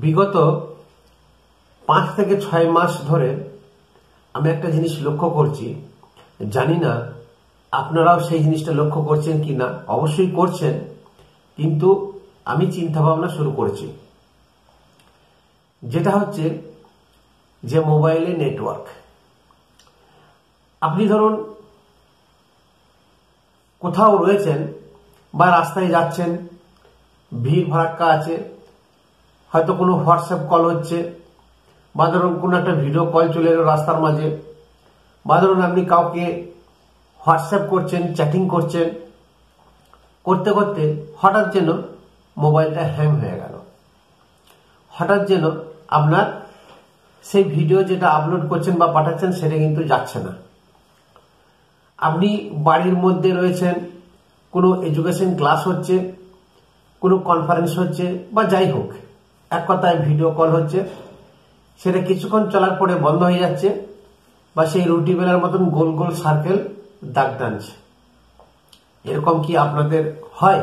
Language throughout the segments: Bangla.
বিগত 5 থেকে 6 মাস ধরে আমি একটা জিনিস লক্ষ্য করছি, জানি না আপনারাও সেই জিনিসটা লক্ষ্য করছেন কিনা। অবশ্যই করছেন, কিন্তু আমি চিন্তা ভাবনা শুরু করেছি, যেটা হচ্ছে যে মোবাইলে নেটওয়ার্ক। আপনি ধরুন কোথাও রয়েছেন বা রাস্তায় যাচ্ছেন, ভিড় ভাড়াক্কা আছে, হয়তো কোনো হোয়াটসঅ্যাপ কল হচ্ছে, বা ধরুন কোনো একটা ভিডিও কল চলে এলো রাস্তার মাঝে, বা ধরুন আপনি কাউকে হোয়াটসঅ্যাপ করছেন, চ্যাটিং করছেন, করতে করতে হঠাৎ যেন মোবাইলটা হ্যাং হয়ে গেল। হঠাৎ যেন আপনার সেই ভিডিও যেটা আপলোড করছেন বা পাঠাচ্ছেন সেটা কিন্তু যাচ্ছে না। আপনি বাড়ির মধ্যে রয়েছেন, কোনো এডুকেশন ক্লাস হচ্ছে, কোনো কনফারেন্স হচ্ছে, বা যাই হোক, এক কথায় ভিডিও কল হচ্ছে, সেটা কিছুক্ষণ চলার পরে বন্ধ হয়ে যাচ্ছে, বা সেই রুটি বেলার মতন গোল গোল সার্কেল দাগ টানছে। এরকম কি আপনাদের হয়?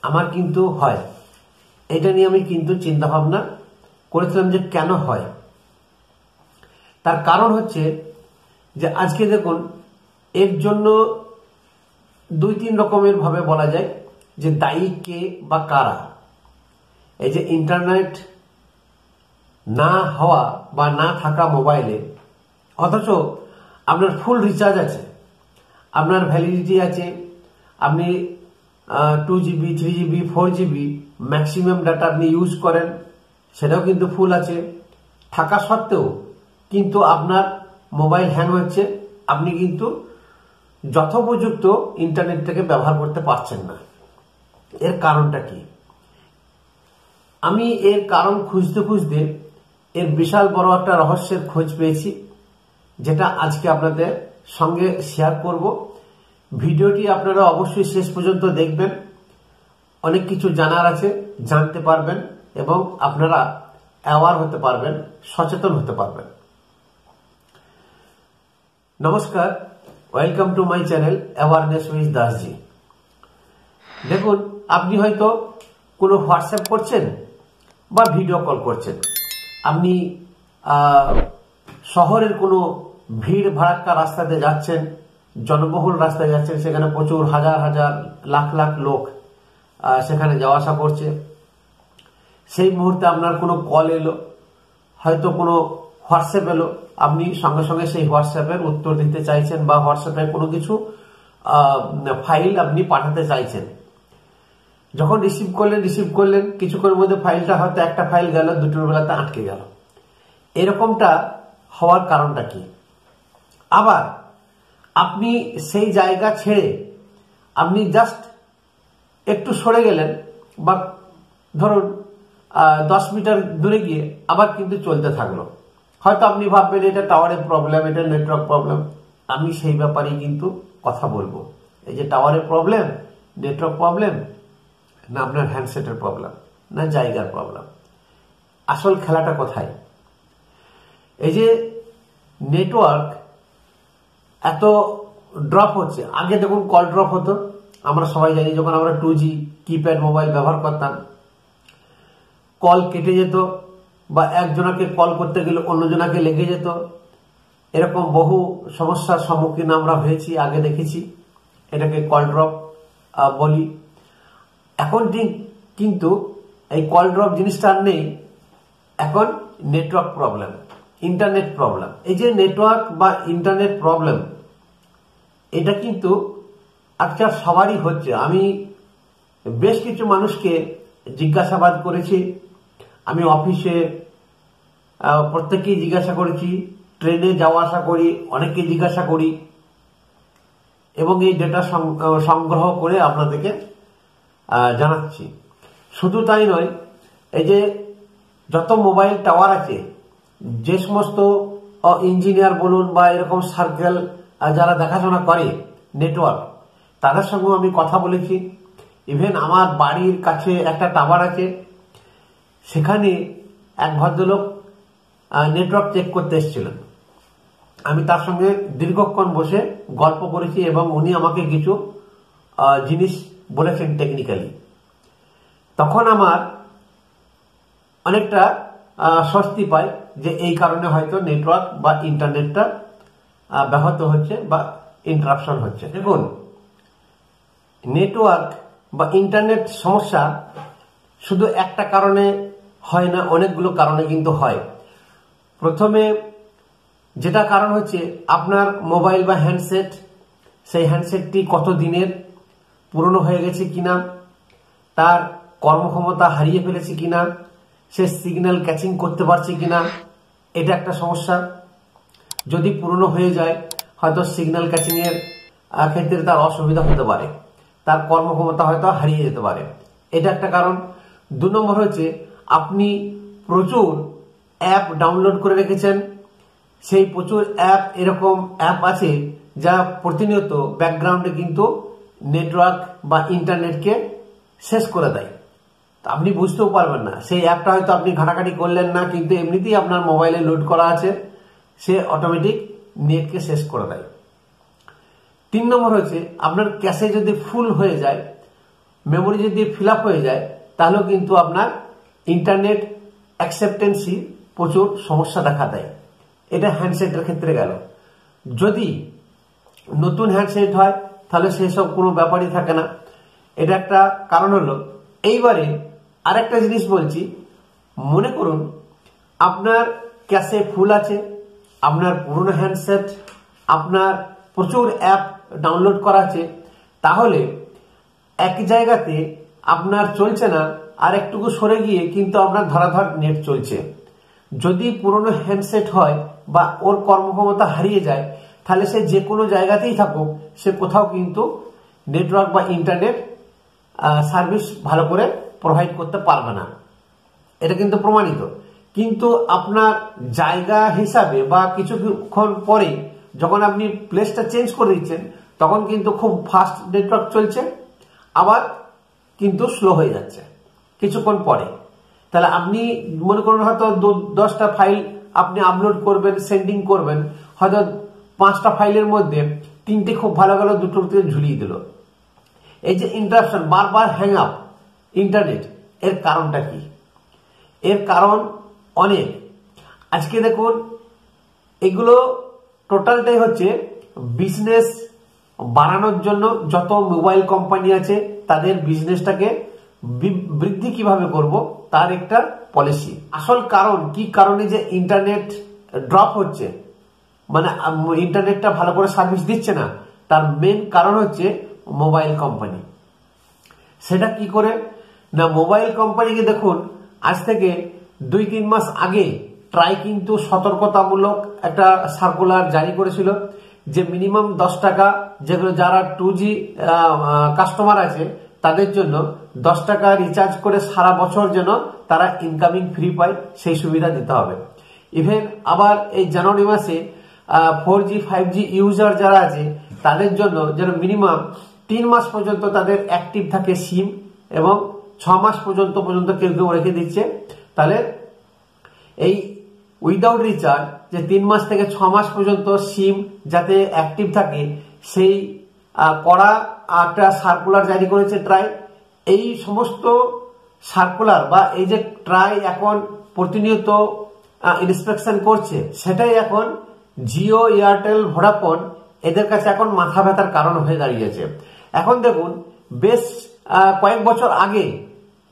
আমার কিন্তু হয়। এটা নিয়ে আমি কিন্তু চিন্তা ভাবনা করেছিলাম যে কেন হয়। তার কারণ হচ্ছে যে আজকে দেখুন, এর জন্য 2-3 রকমের ভাবে বলা যায় যে দায়ী কে বা কারা। এই যে ইন্টারনেট না হওয়া বা না থাকা মোবাইলে, অথচ আপনার ফুল রিচার্জ আছে, আপনার ভ্যালিডিটি আছে, আপনি 2GB 3GB 4GB maximum data আপনি ইউজ করেন, সেটাও কিন্তু ফুল আছে, থাকা সত্ত্বেও কিন্তু আপনার মোবাইল হ্যাং হচ্ছে। আপনি কিন্তু যথোপযুক্ত ইন্টারনেটটাকে ব্যবহার করতে পারছেন না। এর কারণটা কি? আমি এর কারণ খুঁজতে খুঁজতে এর বিশাল বড় একটা রহস্যের খোঁজ পেয়েছি, যেটা আজকে আপনাদের সঙ্গে শেয়ার করব। ভিডিওটি আপনারা অবশ্যই শেষ পর্যন্ত দেখবেন, অনেক কিছু জানার আছে, জানতে পারবেন এবং আপনারা অ্যাওয়ার হতে পারবেন, সচেতন হতে পারবেন। নমস্কার, welcome to my channel awareness with Dasji. দেখুন, আপনি হয়তো কোনো হোয়াটসঅ্যাপ করছেন বা ভিডিও কল করছেন, আপনি শহরের কোনো ভিড় ভাড়াক্কা রাস্তাতে যাচ্ছেন, জনবহুল রাস্তায় যাচ্ছেন, সেখানে প্রচুর হাজার হাজার লাখ লাখ লোক সেখানে যাওয়া আসা করছে। সেই মুহূর্তে আপনার কোনো কল এলো, হয়তো কোনো হোয়াটসঅ্যাপ এলো, আপনি সঙ্গে সঙ্গে সেই হোয়াটসঅ্যাপের উত্তর দিতে চাইছেন বা হোয়াটসঅ্যাপে কোনো কিছু ফাইল আপনি পাঠাতে চাইছেন। যখন রিসিভ করলেন, কিছুক্ষণের মধ্যে ফাইলটা হয়তো একটা ফাইল গেল, দুটোর বেলাতে আটকে গেল। এরকমটা হওয়ার কারণটা কি? আবার আপনি সেই জায়গা ছেড়ে আপনি জাস্ট একটু সরে গেলেন, বা ধরুন 10 মিটার দূরে গিয়ে আবার কিন্তু চলতে থাকলো। হয়তো আপনি ভাববেন এটা টাওয়ারের প্রবলেম, এটা নেটওয়ার্ক প্রবলেম। আমি সেই ব্যাপারেই কিন্তু কথা বলবো। এই যে টাওয়ারের প্রবলেম, নেটওয়ার্ক প্রবলেম, না আপনার হ্যান্ডসেটের প্রবলেম, না জায়গার প্রবলেম, আসল খেলাটা কোথায়? এই যে নেটওয়ার্ক এত ড্রপ হচ্ছে, আগে দেখুন কল ড্রপ হতো, আমরা সবাই জানি, যখন আমরা 2G কিপ্যাড মোবাইল ব্যবহার করতাম, কল কেটে যেত, বা একজনকে কল করতে গেলে অন্যজনকে লেগে যেত। এরকম বহু সমস্যার সম্মুখীন আমরা হয়েছি, আগে দেখেছি। এটাকে কল ড্রপ বলি। এখন কিন্তু এই কল ড্রপ জিনিসটা আর নেই, এখন নেটওয়ার্ক প্রবলেম, ইন্টারনেট প্রবলেম। এই যে নেটওয়ার্ক বা ইন্টারনেট প্রবলেম, এটা কিন্তু আজকাল সবারই হচ্ছে। আমি বেশ কিছু মানুষকে জিজ্ঞাসাবাদ করেছি, আমি অফিসে প্রত্যেককেই জিজ্ঞাসা করেছি, ট্রেনে যাওয়া আসা করি, অনেককে জিজ্ঞাসা করি, এবং এই ডেটা সংগ্রহ করে আপনাদেরকে জানাচ্ছি। শুধু তাই নয়, এই যে যত মোবাইল টাওয়ার আছে, যে সমস্ত ইঞ্জিনিয়ার বলুন বা এরকম সার্কেল যারা দেখাশোনা করে নেটওয়ার্ক, তাদের সঙ্গেও আমি কথা বলেছি। ইভেন আমার বাড়ির কাছে একটা টাওয়ার আছে, সেখানে এক ভদ্রলোক নেটওয়ার্ক চেক করতে এসেছিলেন। আমি তার সঙ্গে দীর্ঘক্ষণ বসে গল্প করেছি এবং উনি আমাকে কিছু জিনিস বলেছেন টেকনিক্যালি। তখন আমার অনেকটা স্বস্তি পায় যে এই কারণে হয়তো নেটওয়ার্ক বা ইন্টারনেটটা ব্যাহত হচ্ছে বা ইন্টারাপশন হচ্ছে। দেখুন, নেটওয়ার্ক বা ইন্টারনেট সমস্যা শুধু একটা কারণে হয় না, অনেকগুলো কারণে কিন্তু হয়। প্রথমে যেটা কারণ হচ্ছে আপনার মোবাইল বা হ্যান্ডসেট, সেই হ্যান্ডসেটটি কত দিনের, পুরনো হয়ে গেছে কিনা, তার কর্মক্ষমতা হারিয়ে ফেলেছে কিনা, সে সিগন্যাল ক্যাচিং করতে পারছে কিনা, এটা একটা সমস্যা। যদি পুরনো হয়ে যায় হয়তো সিগন্যাল ক্যাচিং এর ক্ষেত্রে তার অসুবিধা হতে পারে, তার কর্মক্ষমতা হয়তো হারিয়ে যেতে পারে, এটা একটা কারণ। 2 নম্বর হচ্ছে আপনি প্রচুর অ্যাপ ডাউনলোড করে রেখেছেন, সেই প্রচুর অ্যাপ, এরকম অ্যাপ আছে যা প্রতিনিয়ত ব্যাকগ্রাউন্ডে কিন্তু নেটওয়ার্ক বা ইন্টারনেটকে শেষ করে দেয়। আপনি বুঝতেও পারবেন না, সেই অ্যাপটা হয়তো আপনি ঘাটাঘাটি করলেন না, কিন্তু এমনিতেই আপনার মোবাইলে লোড করা আছে, সে অটোমেটিক নেটকে শেষ করে দেয়। 3 নম্বর হচ্ছে আপনার ক্যাশে যদি ফুল হয়ে যায়, মেমোরি যদি ফিল আপ হয়ে যায়, তাহলেও কিন্তু আপনার ইন্টারনেট অ্যাকসেপ্টেন্সি প্রচুর সমস্যা দেখা দেয়। এটা হ্যান্ডসেটের ক্ষেত্রে গেল। যদি নতুন হ্যান্ডসেট হয় তাহলে সেসব কোনো ব্যাপারই থাকে না, এটা একটা কারণ হলো। এইবারে আরেকটা জিনিস বলছি, মনে করুন আপনার ক্যাশে ফুল আছে, আপনার পুরনো হ্যান্ডসেট, আপনার প্রচুর অ্যাপ ডাউনলোড করা আছে, তাহলে এক জায়গাতে আপনার চলছে না, আর একটুকু সরে গিয়ে কিন্তু আপনার ধরাধর নেট চলছে। যদি পুরনো হ্যান্ডসেট হয় বা ওর কর্মক্ষমতা হারিয়ে যায়, তাহলে সে যে কোনো জায়গাতেই থাকুক, সে কোথাও কিন্তু নেটওয়ার্ক বা ইন্টারনেট সার্ভিস ভালো করে প্রোভাইড করতে পারবে না, এটা কিন্তু প্রমাণিত। কিন্তু আপনার জায়গা হিসাবে বা কিছুক্ষণ পরে যখন আপনি প্লেসটা চেঞ্জ করে দিচ্ছেন, তখন কিন্তু খুব ফাস্ট নেটওয়ার্ক চলছে, আবার কিন্তু স্লো হয়ে যাচ্ছে কিছুক্ষণ পরে। তাহলে আপনি মনে করুন হয়তো 10টা ফাইল আপনি আপলোড করবেন, সেন্ডিং করবেন, হয়তো 5টা ফাইলের মধ্যে 3টে খুব ভালো গেল, 2টোতে ঝুলিয়ে দিল। এই যে ইন্টারাপশন, বারবার হ্যাং আপ ইন্টারনেট, এর কারণটা কি? এর কারণ অনেক। আজকে দেখুন, এগুলো টোটালটাই হচ্ছে বিজনেস বাড়ানোর জন্য যত মোবাইল কোম্পানি আছে তাদের বিজনেসটাকে বৃদ্ধি কিভাবে করব তার একটা পলিসি। আসল কারণ কি কারণে যে ইন্টারনেট ড্রপ হচ্ছে, মানে ইন্টারনেটটা ভালো করে সার্ভিস দিচ্ছে না, তার মেন কারণ হচ্ছে মোবাইল কোম্পানি। সেটা কি করে না, মোবাইল কোম্পানিকে দেখুন, আজ থেকে 2-3 মাস আগে ট্রাই কিন্তু সতর্কতামূলক একটা সার্কুলার জারি করেছিল যে মিনিমাম 10 টাকা, যেগুলো যারা 2G কাস্টমার আছে তাদের জন্য 10 টাকা রিচার্জ করে সারা বছর যেন তারা ইনকামিং ফ্রি পায়, সেই সুবিধা দিতে হবে। ইভেন আবার এই জানুয়ারি মাসে 4G 5G ইউজার যারা আছে তাদের জন্য যেন মিনিমাম 3 মাস পর্যন্ত তাদের অ্যাক্টিভ থাকে সিম, এবং 6 মাস পর্যন্ত কেউ কেউ রেখে দিচ্ছে। তাহলে এই উইদাউট রিচার্জ যে 3 মাস থেকে 6 মাস পর্যন্ত সিম যাতে অ্যাক্টিভ থাকে, সেই কড়া একটা সার্কুলার জারি করেছে ট্রাই। এই সমস্ত সার্কুলার বা এই যে ট্রাই এখন প্রতিনিয়ত ইন্সপেকশন করছে, সেটাই এখন জিও, এয়ারটেল, ভোডাফোন এদের কাছে এখন মাথা ব্যথার কারণ হয়ে দাঁড়িয়েছে। এখন দেখুন, বেশ কয়েক বছর আগে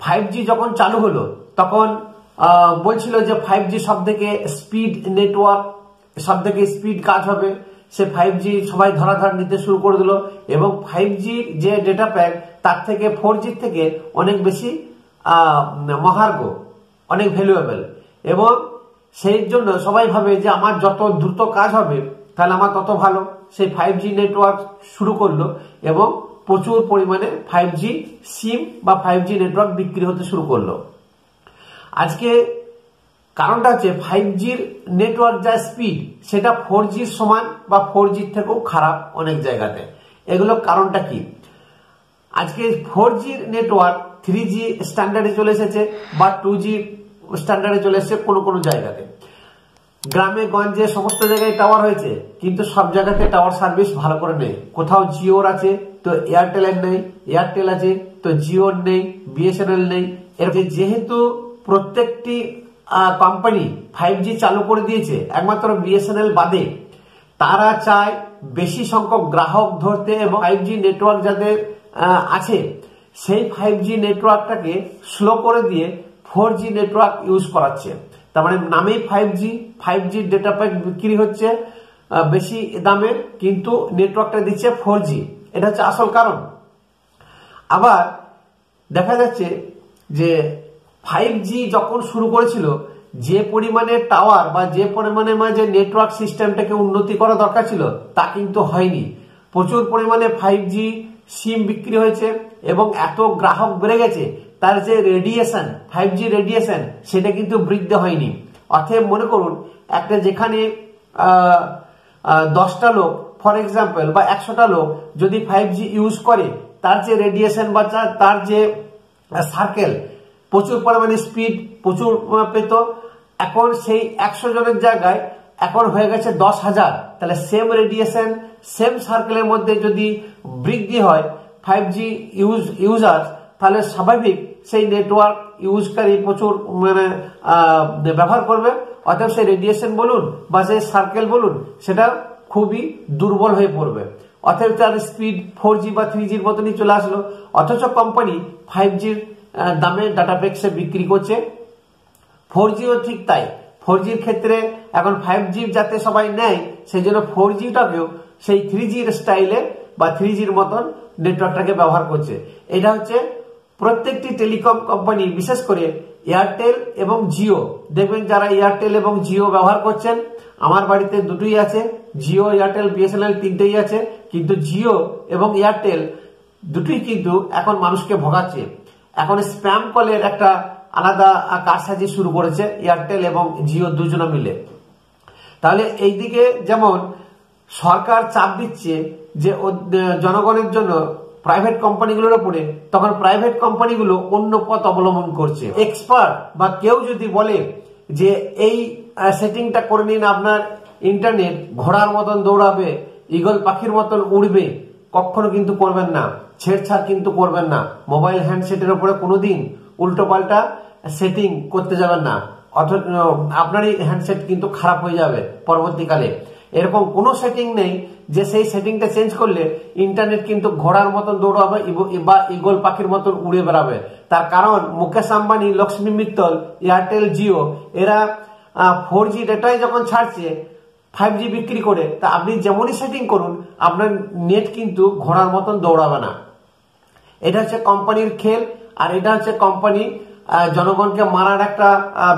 5G যখন চালু হলো, তখন বলছিল যে 5G সব থেকে স্পিড নেটওয়ার্ক, সব থেকে স্পিড কাজ হবে। সে 5G সবাই ধরাধর নিতে শুরু করে দিল, এবং 5G যে ডেটা প্যাক তার থেকে 4G থেকে অনেক বেশি মহার্ঘ, অনেক ভ্যালুয়েবল, এবং সেই জন্য সবাই ভাবে যে আমার যত দ্রুত কাজ হবে তাহলে আমার তত ভালো। সেই 5G নেটওয়ার্ক শুরু করলো, এবং প্রচুর পরিমাণে 5G সিম বা 5G নেটওয়ার্ক বিক্রি হতে শুরু করলো। আজকে কারণটা হচ্ছে 5Gর নেটওয়ার্ক যা স্পিড, সেটা 4Gর সমান বা 4Gর থেকেও খারাপ অনেক জায়গাতে। এগুলো কারণটা কি? আজকে 4Gর নেটওয়ার্ক 3G স্ট্যান্ডার্ডে চলে এসেছে বা 2G স্ট্যান্ডার্ডে চলে এসেছে কোনো কোনো জায়গাতে। গ্রামে গঞ্জে সমস্ত জায়গায় টাওয়ার হয়েছে, কিন্তু সব জায়গাতে টাওয়ার সার্ভিস ভালো করে নেই। কোথাও জিওর আছে তো এয়ারটেলের নেই, এয়ারটেল আছে তো জিওর নেই, বিএসএনএল নেই। এর যেহেতু প্রত্যেকটি কোম্পানি 5G চালু করে দিয়েছে, একমাত্র বিএসএনএল বাদে। তারা চায় বেশি সংখ্যক গ্রাহক ধরতে এবং 5G নেটওয়ার্ক যাদের আছে সেই 5G নেটওয়ার্কটাকে স্লো করে দিয়ে 4G নেটওয়ার্ক ইউজ করাচ্ছে। তার মানে নামেই 5G ডেটা প্যাক বিক্রি হচ্ছে বেশি দামে, কিন্তু নেটওয়ার্কটা দিচ্ছে 4G। এটা হচ্ছে আসল কারণ। আবার দেখা যাচ্ছে যে 5G যখন শুরু করেছিল, যে পরিমাণে টাওয়ার বা যে পরিমাণে যে নেটওয়ার্ক সিস্টেমটাকে উন্নতি করা দরকার ছিল তা কিন্তু হয়নি। প্রচুর পরিমাণে 5G সিম বিক্রি হয়েছে এবং এত গ্রাহক বেড়ে গেছে, তার যে রেডিয়েশন 5G রেডিয়েশন সেটা কিন্তু বৃদ্ধি হয়নি। অতএব মনে করুন একটা যেখানে 10টা লোক ফর এক্সাম্পল বা 100টা লোক যদি 5G ইউজ করে, তার যে রেডিয়েশন বা তার যে সার্কেল প্রচুর পরিমাণে স্পিড প্রচুর পেত। এখন সেই 100 জনের জায়গায় এখন হয়ে গেছে 10,000। তাহলে সেম রেডিয়েশন সেম সার্কেলের মধ্যে যদি বৃদ্ধি হয় 5G ইউজার, তাহলে স্বাভাবিক সেই নেটওয়ার্ক ইউজকারী প্রচুর ব্যবহার করবে। অর্থাৎ সেই রেডিয়েশন বলুন বা সেই সার্কেল বলুন সেটা খুবই দুর্বল হয়ে পড়বে। অর্থাৎ তার স্পিড 4G বা 3Gর মতনই চলে আসলো। অথচ কোম্পানি 5Gর দামে ডাটা প্যাক সে বিক্রি করছে। 4Gও ঠিক তাই। 4Gর ক্ষেত্রে এখন 5G যাতে সবাই নেয় সেই জন্য 4Gটাকেও সেই 3Gর স্টাইলে বা 3Gর মতন নেটওয়ার্কটাকে ব্যবহার করছে। এটা হচ্ছে প্রত্যেকটি টেলিকম কোম্পানি, বিশেষ করে এয়ারটেল এবং জিও। দেখবেন যারা এয়ারটেল এবং জিও ব্যবহার করছেন, আমার বাড়িতে দুটোই আছে, জিও এয়ারটেল বিএসএনএল তিনটেই আছে, কিন্তু জিও এবং এয়ারটেল দুটোই কিন্তু এখন মানুষকে ভোগাচ্ছে। এখন স্প্যাম কলের একটা আলাদা কারসাজি শুরু করেছে এয়ারটেল এবং জিও দুজনে মিলে। তাহলে এইদিকে যেমন সরকার চাপ দিচ্ছে যে জনগণের জন্য প্রাইভেট কোম্পানিগুলোর উপরে, তখন প্রাইভেট কোম্পানিগুলো অন্য পথ অবলম্বন করছে। এক্সপার্ট বা কেউ যদি বলে যে এই সেটিংটা করে নিন, আপনার ইন্টারনেট ঘোড়ার মতন দৌড়াবে, ঈগল পাখির মতন উড়বে, কখনো কিন্তু করবেন না, ছেড়ছাড় কিন্তু করবেন না। মোবাইল হ্যান্ডসেটের উপরে কোনোদিন উল্টো পাল্টা সেটিং করতে যাবেন না, অথচ আপনারই হ্যান্ডসেট কিন্তু খারাপ হয়ে যাবে পরবর্তীকালে। এরকম কোনো সেটিং নেই যে সেই সেটিংটা চেঞ্জ করলে ইন্টারনেট কিন্তু ঘোড়ার মতন দৌড়াবে বা ঈগল পাখির মতন উড়ে বেড়াবে। তার কারণ মুকেশ আম্বানি, লক্ষ্মী মিত্তল, এয়ারটেল, জিও এরা 4G ডেটাই যখন ছাড়ছে 5G বিক্রি করে, তা আপনি যেমনই সেটিং করুন আপনার নেট কিন্তু ঘোড়ার মতন দৌড়াবে না। এটা হচ্ছে কোম্পানির খেল। আর এটা হচ্ছে কোম্পানি জনগণকে মারার একটা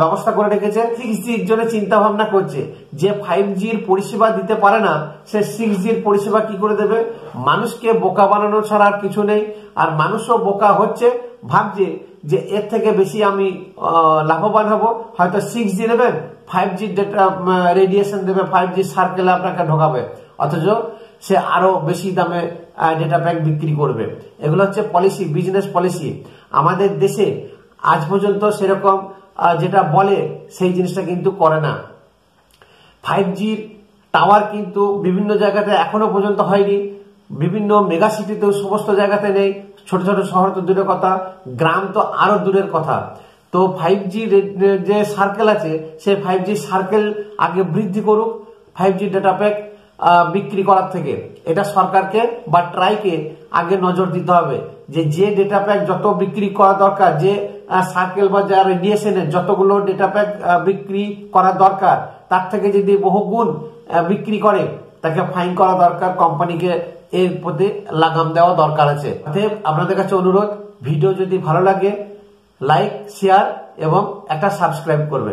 ব্যবস্থা করে রেখেছে। 6Gর জন্য চিন্তা ভাবনা করছে যে 5Gর পরিষেবা দিতে পারে না, সে 6Gর পরিষেবা কি করে দেবে। মানুষকে বোকা বানানো ছাড়া আর কিছু নেই। আর মানুষও বোকা হচ্ছে, ভাবছে যে এর থেকে বেশি আমি লাভবান হব, হয়তো 6G নেবেন, 5G ডেটা রেডিয়েশন দেবে, 5G সার্কেলে আপনাকে ঢোকাবে, অথচ সে আরো বেশি দামে ডেটা প্যাক বিক্রি করবে। এগুলো হচ্ছে পলিসি, বিজনেস পলিসি। আমাদের দেশে আজ পর্যন্ত সেরকম যেটা বলে সেই জিনিসটা কিন্তু করে না। 5Gর টাওয়ার কিন্তু বিভিন্ন জায়গাতে এখনো পর্যন্ত হয়নি, বিভিন্ন মেগা সিটিতেও সমস্ত জায়গাতে নেই। ছোট ছোট শহর তো দূরের কথা, গ্রাম তো আরো দূরের কথা। তো 5G যে সার্কেল আছে সেই 5G সার্কেল আগে বৃদ্ধি করুক 5G ডেটা প্যাক বিক্রি করার থেকে। এটা সরকারকে বা ট্রাইকে আগে নজর দিতে হবে যে ডেটা প্যাক যত বিক্রি করা দরকার, যে সার্কেল বা যা রেডিয়েশনের যতগুলো ডেটা প্যাক বিক্রি করা দরকার, তার থেকে যদি বহুগুণ বিক্রি করে তাকে ফাইন করা দরকার, কোম্পানিকে এর প্রতি লাগাম দেওয়া দরকার আছে। অতএব আপনাদের কাছে অনুরোধ, ভিডিও যদি ভালো লাগে লাইক, শেয়ার এবং একটা সাবস্ক্রাইব করবেন।